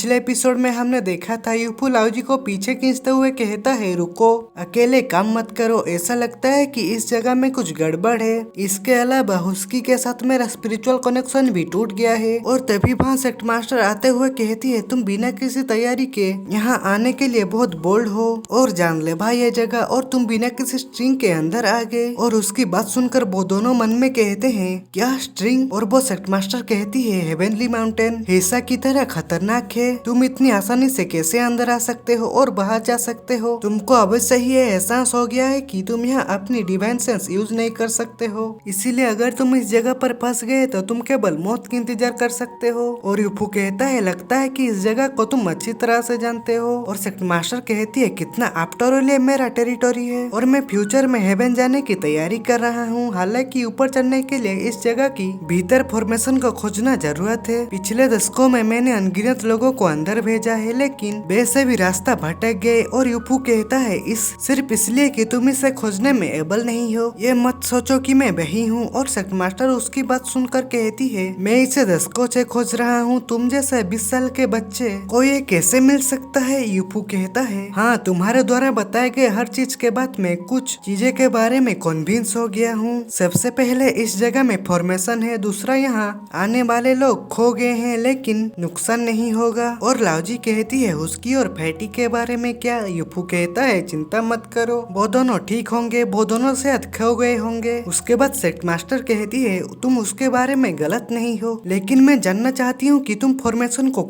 पिछले एपिसोड में हमने देखा था यूफू लाउजी को पीछे खींचते हुए कहता है रुको, अकेले काम मत करो, ऐसा लगता है कि इस जगह में कुछ गड़बड़ है। इसके अलावा हुस्की के साथ मेरा स्पिरिचुअल कनेक्शन भी टूट गया है। और तभी वहाँ सेक्ट मास्टर आते हुए कहती है तुम बिना किसी तैयारी के यहाँ आने के लिए बहुत बोल्ड हो और जानलेवा ये जगह, और तुम बिना किसी स्ट्रिंग के अंदर आ गए। और उसकी बात सुनकर वो दोनों मन में कहते हैं क्या स्ट्रिंग, और वो सेक्ट मास्टर कहती है हेवनली माउंटेन हिस्सा की तरह खतरनाक है, तुम इतनी आसानी से कैसे अंदर आ सकते हो और बाहर जा सकते हो। तुमको अवश्य ही ये एहसास हो गया है कि तुम यहाँ अपनी डिवाइन सेंस यूज नहीं कर सकते हो, इसीलिए अगर तुम इस जगह पर फंस गए तो तुम केवल मौत की इंतजार कर सकते हो। और यूफू कहता है लगता है कि इस जगह को तुम अच्छी तरह से जानते हो। और सेक्ट मास्टर कहती है कितना, आफ्टर ऑल ये मेरा टेरिटोरी है और मैं फ्यूचर में हेवन जाने की तैयारी कर रहा हूँ। हालांकि ऊपर चढ़ने के लिए इस जगह की भीतर फॉर्मेशन को खोजना जरूरत है। पिछले दशकों में मैंने अनगिनत लोगों को अंदर भेजा है, लेकिन वे से भी रास्ता भटक गए। और यूफू कहता है इस सिर्फ इसलिए कि तुम इसे खोजने में एबल नहीं हो, ये मत सोचो कि मैं वही हूँ। और सेक्ट मास्टर उसकी बात सुनकर कहती है मैं इसे दशकों से खोज रहा हूँ, तुम जैसे 20 साल के बच्चे को ये कैसे मिल सकता है। यूफू कहता है हाँ, तुम्हारे द्वारा बताए गए हर चीज के बाद मैं कुछ चीजें के बारे में कन्विंस हो गया हूँ। सबसे पहले इस जगह में फॉर्मेशन है, दूसरा यहाँ आने वाले लोग खो गए हैं लेकिन नुकसान नहीं होगा। और लाउजी कहती है उसकी और फैटी के बारे में क्या। यूफू कहता है चिंता मत करो, वो दोनों ठीक होंगे, वो दोनों शायद खो गए होंगे। उसके बाद सेक्ट मास्टर कहती है तुम उसके बारे में गलत नहीं हो, लेकिन मैं जानना चाहती हूँ कि तुम फॉर्मेशन को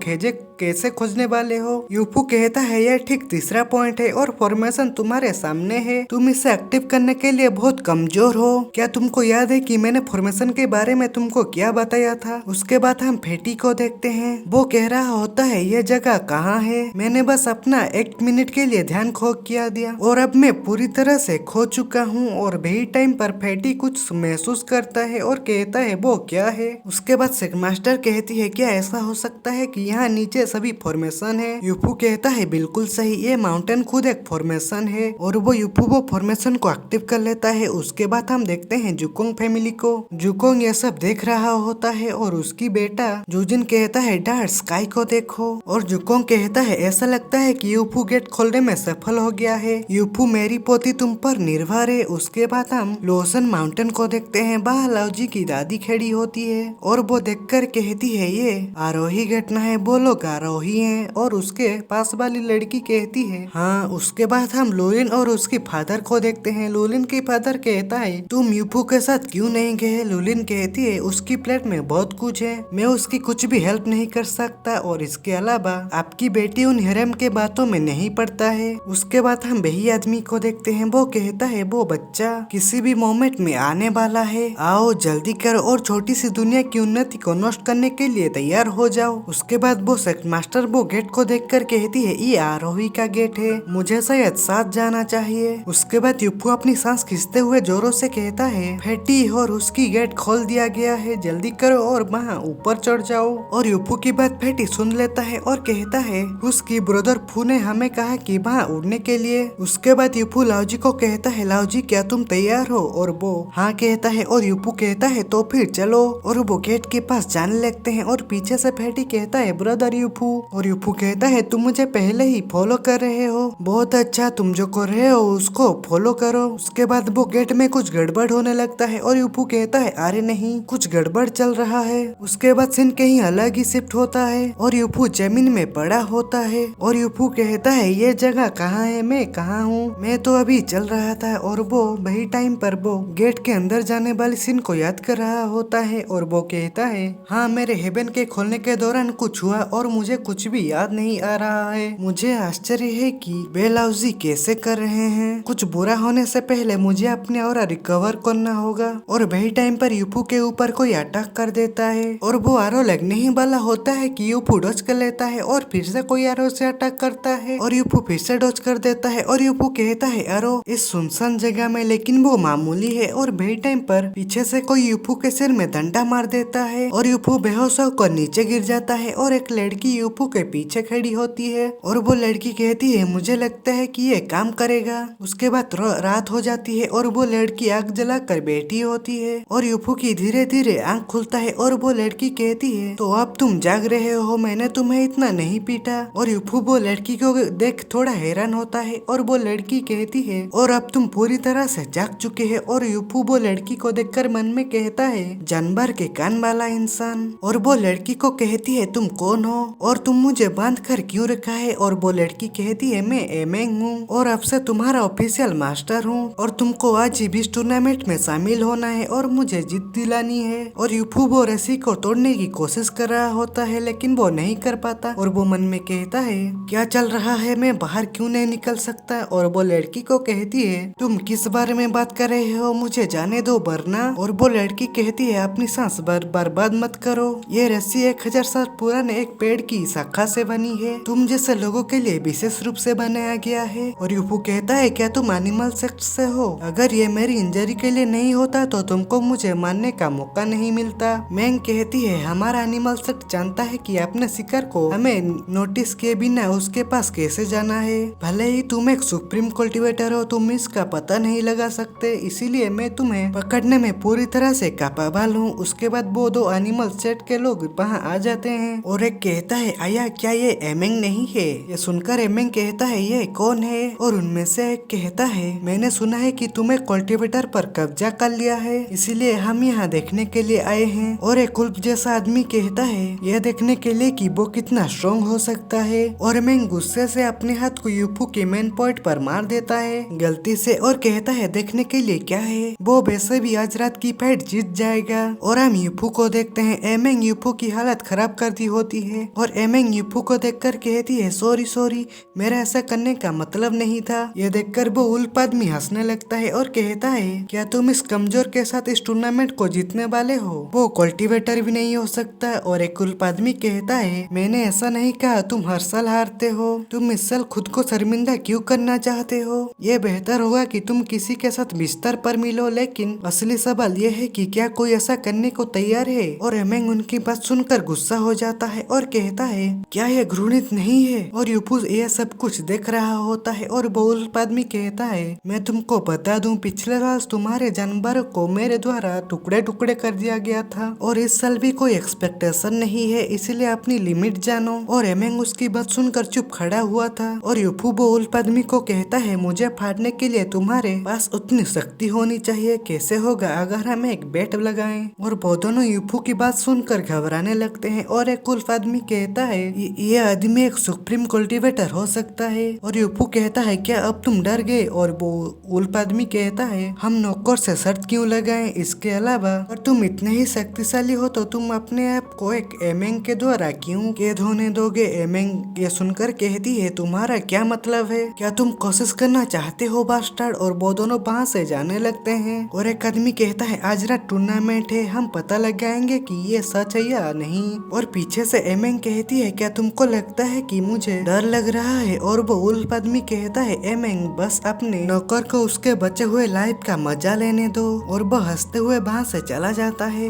कैसे खोजने वाले हो। यूफू कहता है यह ठीक तीसरा पॉइंट है और फॉर्मेशन तुम्हारे सामने है, तुम इसे एक्टिव करने के लिए बहुत कमजोर हो। क्या तुमको याद है कि मैंने फॉर्मेशन के बारे में तुमको क्या बताया था। उसके बाद हम फेटी को देखते हैं, वो कह रहा होता है ये जगह कहाँ है, मैंने बस अपना 1 मिनट के लिए ध्यान खो किया दिया और अब मैं पूरी तरह से खो चुका हूँ। और वही टाइम पर फेटी कुछ महसूस करता है और कहता है वो क्या है। उसके बाद सेक्ट मास्टर कहती है क्या ऐसा हो सकता है कि यहाँ नीचे सभी फॉर्मेशन है। यूफू कहता है बिल्कुल सही, ये माउंटेन खुद एक फॉर्मेशन है। और वो यूफू वो फॉर्मेशन को एक्टिव कर लेता है। उसके बाद हम देखते हैं जुकोंग फैमिली को। जुकोंग ये सब देख रहा होता है और उसकी बेटा जूजिन कहता है डैड स्काई को देखो। और जुकोंग कहता है ऐसा लगता है कि यूफू गेट खोलने में सफल हो गया है, यूफू मेरी पोती तुम पर निर्भर है। उसके बाद हम लोसन माउंटेन को देखते हैं, वहाँ लाउजी की दादी खड़ी होती है और वो देखकर कहती है ये आरोही घटना है, वो लोग आरोही हैं। और उसके पास वाली लड़की कहती है हाँ। उसके बाद हम लोलिन और उसके फादर को देखते हैं। लोलिन के फादर कहता है तुम यूफू के साथ क्यों नहीं गए। लोलिन कहती है उसकी प्लेट में बहुत कुछ है, मैं उसकी कुछ भी हेल्प नहीं कर सकता, और इसके अलावा आपकी बेटी उन हेरम के बातों में नहीं पड़ता है। उसके बाद हम वही आदमी को देखते हैं, वो कहता है वो बच्चा किसी भी मोमेंट में आने वाला है, आओ जल्दी करो और छोटी सी दुनिया की उन्नति को नष्ट करने के लिए तैयार हो जाओ। उसके बाद वो सेक्ट मास्टर वो गेट को देखकर कहती है ये आरोही का गेट है, मुझे शायद साथ जाना चाहिए। उसके बाद यूफू अपनी सांस खींचते हुए जोरों से कहता है फेटी और उसकी गेट खोल दिया गया है, जल्दी करो और वहाँ ऊपर चढ़ जाओ। और यूफू की बात फेटी सुन लेता है और कहता है उसकी ब्रदर फू ने हमें कहा कि वहाँ उड़ने के लिए। उसके बाद यूफू लाउजी को कहता है लाउजी क्या तुम तैयार हो, और वो हाँ कहता है। और यूफू कहता है तो फिर चलो। और वो गेट के पास जाने लगते हैं और पीछे से फेटी कहता है ब्रदर यूफू। और यूफू कहता है तुम मुझे पहले ही फॉलो कर रहे हो, बहुत अच्छा, तुम जो कर रहे हो उसको फॉलो करो। उसके बाद वो गेट में कुछ गड़बड़ होने लगता है और यूफू कहता है अरे नहीं कुछ गड़बड़ चल रहा है। उसके बाद सीन कहीं अलग ही शिफ्ट होता है और यूफू जमीन में पड़ा होता है। और यूफू कहता है ये जगह कहाँ है, मैं कहाँ हूँ, मैं तो अभी चल रहा था। और वो वही टाइम पर वो गेट के अंदर जाने वाली सीन को याद कर रहा होता है और वो कहता है हाँ मेरे हेवन के खोलने के दौरान कुछ हुआ और मुझे कुछ भी याद नहीं आ रहा है। मुझे आश्चर्य है कि वे लाउजी कैसे कर रहे हैं, कुछ बुरा होने से पहले मुझे अपने और रिकवर करना होगा। और वही टाइम पर यूफू के ऊपर कोई अटैक कर देता है और वो आरो लगने ही वाला होता है कि यूफू डॉज कर लेता है और फिर से कोई आरो से अटैक करता है और यूफू फिर से डॉज कर देता है। और यूफू कहता है आरो इस सुनसान जगह में, लेकिन वो मामूली है। और वही टाइम पर पीछे से कोई यूफू के सिर में डंडा मार देता है और यूफू बेहोश होकर नीचे गिर जाता है और एक लड़की लड़की यूफू के पीछे खड़ी होती है और वो लड़की कहती है मुझे लगता है कि ये काम करेगा। उसके बाद रात हो जाती है और वो लड़की आग जला कर बैठी होती है और यूफू की धीरे धीरे आंख खुलता है और वो लड़की कहती है तो अब तुम जाग रहे हो, मैंने तुम्हें इतना नहीं पीटा। और यूफू वो लड़की को देख थोड़ा हैरान होता है और वो लड़की कहती है और अब तुम पूरी तरह से जाग चुके हैं। और यूफू वो लड़की को देखकर मन में कहता है जानवर के कान वाला इंसान। और वो लड़की को कहती है तुम कौन हो और तुम मुझे बांध कर क्यों रखा है। और वो लड़की कहती है मैं एमेंग हूँ और अब से तुम्हारा ऑफिशियल मास्टर हूँ और तुमको आज ही इस टूर्नामेंट में शामिल होना है और मुझे जीत दिलानी है। और यूफू वो रस्सी को तोड़ने की कोशिश कर रहा होता है लेकिन वो नहीं कर पाता और वो मन में कहता है क्या चल रहा है, मैं बाहर क्यों नहीं निकल सकता। और वो लड़की को कहती है तुम किस बारे में बात कर रहे हो, मुझे जाने दो वरना। और वो लड़की कहती है अपनी सांस बर्बाद मत करो, ये रस्सी 1000 साल पुराने एक पेड़ की शाखा से बनी है, तुम जैसे लोगों के लिए विशेष रूप से बनाया गया है। और यूफू कहता है क्या तुम एनिमल सेक्ट से हो, अगर ये मेरी इंजरी के लिए नहीं होता तो तुमको मुझे मारने का मौका नहीं मिलता। मैंग कहती है हमारा एनिमल सेक्ट जानता है कि अपने शिकार को हमें नोटिस किए बिना उसके पास कैसे जाना है, भले ही तुम एक सुप्रीम कल्टीवेटर हो तुम इसका पता नहीं लगा सकते, इसीलिए मैं तुम्हें पकड़ने में पूरी तरह से कैपेबल हूँ। उसके बाद वो दो एनिमल सेट के लोग वहाँ आ जाते हैं और एक कहता है आया क्या ये एमेंग नहीं है। ये सुनकर एमेंग कहता है ये कौन है। और उनमें से एक कहता है मैंने सुना है कि तुमने कल्टीवेटर पर कब्जा कर लिया है, इसीलिए हम यहाँ देखने के लिए आए हैं। और एक उल्फ जैसा आदमी कहता है यह देखने के लिए कि वो कितना स्ट्रॉन्ग हो सकता है। और एमेंग गुस्से से अपने हाथ को यूफू के मेन पॉइंट पर मार देता है गलती से और कहता है देखने के लिए क्या है, वो वैसे भी आज रात की फाइट जीत जाएगा। और हम यूफू को देखते हैं, एमेंग यूफू की हालत खराब कर दी होती है और एमेंग यूफू को देखकर कहती है सॉरी मेरा ऐसा करने का मतलब नहीं था। ये देखकर वो उल्फ आदमी हंसने लगता है और कहता है क्या तुम इस कमजोर के साथ इस टूर्नामेंट को जीतने वाले हो, वो कल्टीवेटर भी नहीं हो सकता। और एक उल्फ आदमी कहता है मैंने ऐसा नहीं कहा, तुम हर साल हारते हो, तुम इस साल खुद को शर्मिंदा क्यों करना चाहते हो, ये बेहतर होगा कि तुम किसी के साथ बिस्तर पर मिलो। लेकिन असली सवाल ये है कि क्या कोई ऐसा करने को तैयार है। और एमेंग उनकी बात सुनकर गुस्सा हो जाता है और कहता है क्या ये घृणित नहीं है। और यूफू ये सब कुछ देख रहा होता है और वो उल्फ आदमी कहता है मैं तुमको बता दूं पिछले साल तुम्हारे जानवरों को मेरे द्वारा टुकड़े टुकड़े कर दिया गया था और इस साल भी कोई एक्सपेक्टेशन नहीं है, इसीलिए अपनी लिमिट जानो। और एमेंग उसकी बात सुनकर चुप खड़ा हुआ था और यूफू वो उल्फ आदमी को कहता है मुझे फाड़ने के लिए तुम्हारे पास उतनी शक्ति होनी चाहिए, कैसे होगा अगर हम एक बेट लगाएं। और वो दोनों यूफू की बात सुनकर घबराने लगते हैं और एक उल्फ आदमी कहता है ये आदमी एक सुप्रीम कल्टीवेटर हो सकता है। और यूफू कहता है क्या अब तुम डर गए। और वो उल्फ आदमी कहता है हम नौकर से शर्त क्यों लगाएं, इसके अलावा और तुम इतने ही शक्तिशाली हो तो तुम अपने आप को एक एमेंग के द्वारा क्यों कैद होने दोगे। एमेंग ये सुनकर कहती है तुम्हारा क्या मतलब है, क्या तुम कोशिश करना चाहते हो बास्टर्ड। और वो दोनों वहाँ से जाने लगते हैं और एक आदमी कहता है आज रात टूर्नामेंट है, हम पता लगाएंगे कि ये सच है या नहीं। और पीछे से एमेंग कहती है क्या तुमको लगता है कि मुझे डर लग रहा है। और वो उल्फ आदमी कहता है एमेंग बस अपने नौकर को उसके बचे हुए लाइफ का मजा लेने दो। और वो हंसते हुए वहाँ से चला जाता है।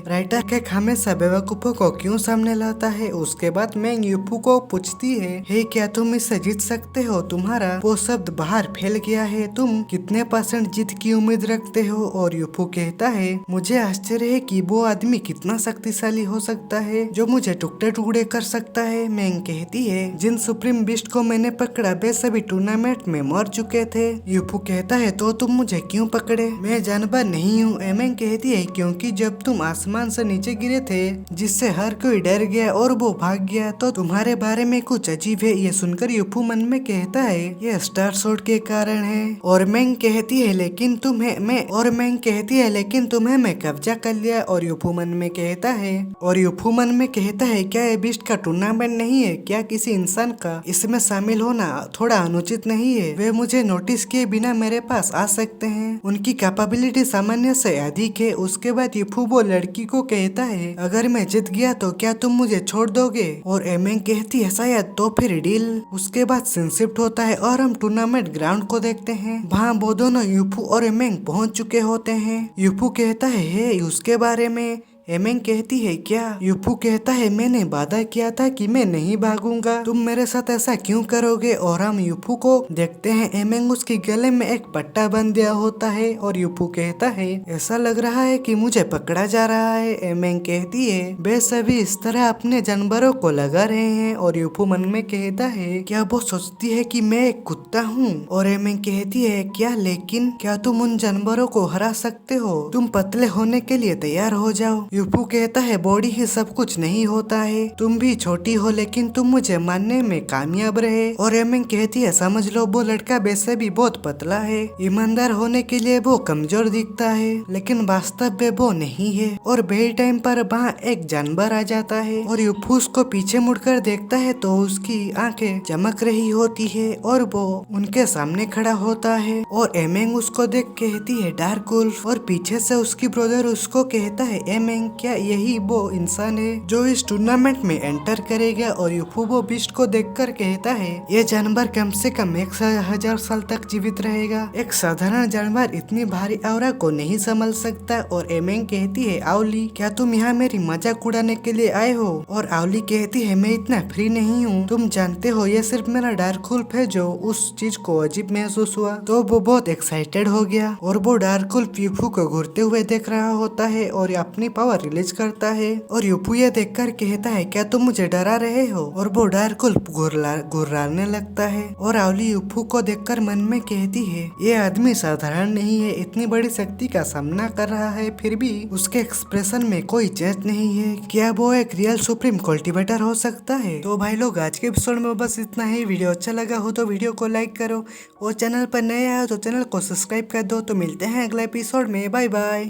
राइटर के हमेशा बेवकूफों को क्यों सामने लाता है। उसके बाद मैंग यूफू को पूछती है हे क्या तुम इससे जीत सकते हो, तुम्हारा वो शब्द बाहर फैल गया है, तुम कितने % जीत की उम्मीद रखते हो। और यूफू कहता है मुझे आश्चर्य है कि वो आदमी कितना शक्तिशाली हो सकता है जो मुझे टुकड़े टुकड़े कर सकता है। मैंग कहती है जिन सुप्रीम बिस्ट को मैंने पकड़ा वे सभी टूर्नामेंट में मर चुके थे। यूफू कहता है तो तुम मुझे क्यों पकड़े, मैं जानवर नहीं हूँ। मैंग कहती है क्योंकि जब तुम आसमान से नीचे गिरे थे जिससे हर कोई डर गया और वो भाग गया तो तुम्हारे बारे में कुछ अजीब है। ये सुनकर यूफू मन में कहता है ये स्टार शॉट के कारण है। और मैंग कहती है लेकिन तुम्हें मैं कब्जा कर लिया। और यूफू मन में कहता है क्या ये बिस्ट का टूर्नामेंट नहीं है, क्या किसी इंसान का इसमें शामिल होना थोड़ा अनुचित नहीं है, वे मुझे नोटिस किए बिना मेरे पास आ सकते हैं, उनकी कैपेबिलिटी सामान्य से अधिक है। उसके बाद यूफू वो लड़की को कहता है अगर मैं जीत गया तो क्या तुम मुझे छोड़ दोगे। और एमेंग कहती है शायद, तो फिर डील। उसके बाद सीन शिफ्ट होता है और हम टूर्नामेंट ग्राउंड को देखते हैं। वहाँ वो दोनों यूफू और एमेंग पहुँच चुके होते हैं। यूफू कहता है उसके बारे में। एमेंग कहती है क्या? यूफू कहता है मैंने वादा किया था कि मैं नहीं भागूंगा, तुम मेरे साथ ऐसा क्यों करोगे? और हम यूफू को देखते हैं एमेंग उसके गले में एक पट्टा बंध दिया होता है और यूफू कहता है ऐसा लग रहा है कि मुझे पकड़ा जा रहा है। एमेंग कहती है वे सभी इस तरह अपने जानवरों को लगा रहे हैं और यूफू मन में कहता है क्या वो सोचती है कि मैं एक कुत्ता हूँ? और एमेंग कहती है क्या, लेकिन क्या तुम उन जानवरों को हरा सकते हो? तुम पतले होने के लिए तैयार हो जाओ। यूफू कहता है बॉडी ही सब कुछ नहीं होता है, तुम भी छोटी हो लेकिन तुम मुझे मानने में कामयाब रहे। और एमेंग कहती है समझ लो वो लड़का वैसे भी बहुत पतला है, ईमानदार होने के लिए वो कमजोर दिखता है लेकिन वास्तव में वो नहीं है। और बेड टाइम पर वहाँ एक जानवर आ जाता है और यूफू उसको पीछे मुड़कर देखता है तो उसकी आंखें चमक रही होती है और वो उनके सामने खड़ा होता है। और एमेंग उसको देख कहती है डार्क वुल्फ, और पीछे से उसकी ब्रदर उसको कहता है एमेंग क्या यही वो इंसान है जो इस टूर्नामेंट में एंटर करेगा? और यूफू वो बिस्ट को देखकर कहता है ये जानवर कम से कम 1000 साल तक जीवित रहेगा, एक साधारण जानवर इतनी भारी ऑरा को नहीं संभाल सकता। और एमेंग कहती है आवली क्या तुम यहाँ मेरी मजाक उड़ाने के लिए आए हो? और आवली कहती है मैं इतना फ्री नहीं हूँ, तुम जानते हो ये सिर्फ मेरा डार्क वुल्फ है जो उस चीज को अजीब महसूस हुआ। तो वो बहुत एक्साइटेड हो गया और वो डार्क वुल्फ यूफू को घूरते हुए देख रहा होता है और अपनी पावर रिलीज करता है। और यूफू ये देखकर कहता है क्या तुम मुझे डरा रहे हो? और वो डार्क वुल्फ गुर्राने लगता है। और आवली यूफू को देखकर मन में कहती है ये आदमी साधारण नहीं है, इतनी बड़ी शक्ति का सामना कर रहा है फिर भी उसके एक्सप्रेशन में कोई चेंज नहीं है, क्या वो एक रियल सुप्रीम कल्टीवेटर हो सकता है? तो भाई लोग आज के एपिसोड में बस इतना ही। वीडियो अच्छा लगा हो तो वीडियो को लाइक करो और चैनल पर नए आए हो तो चैनल को सब्सक्राइब कर दो। तो मिलते हैं अगले एपिसोड में, बाय बाय।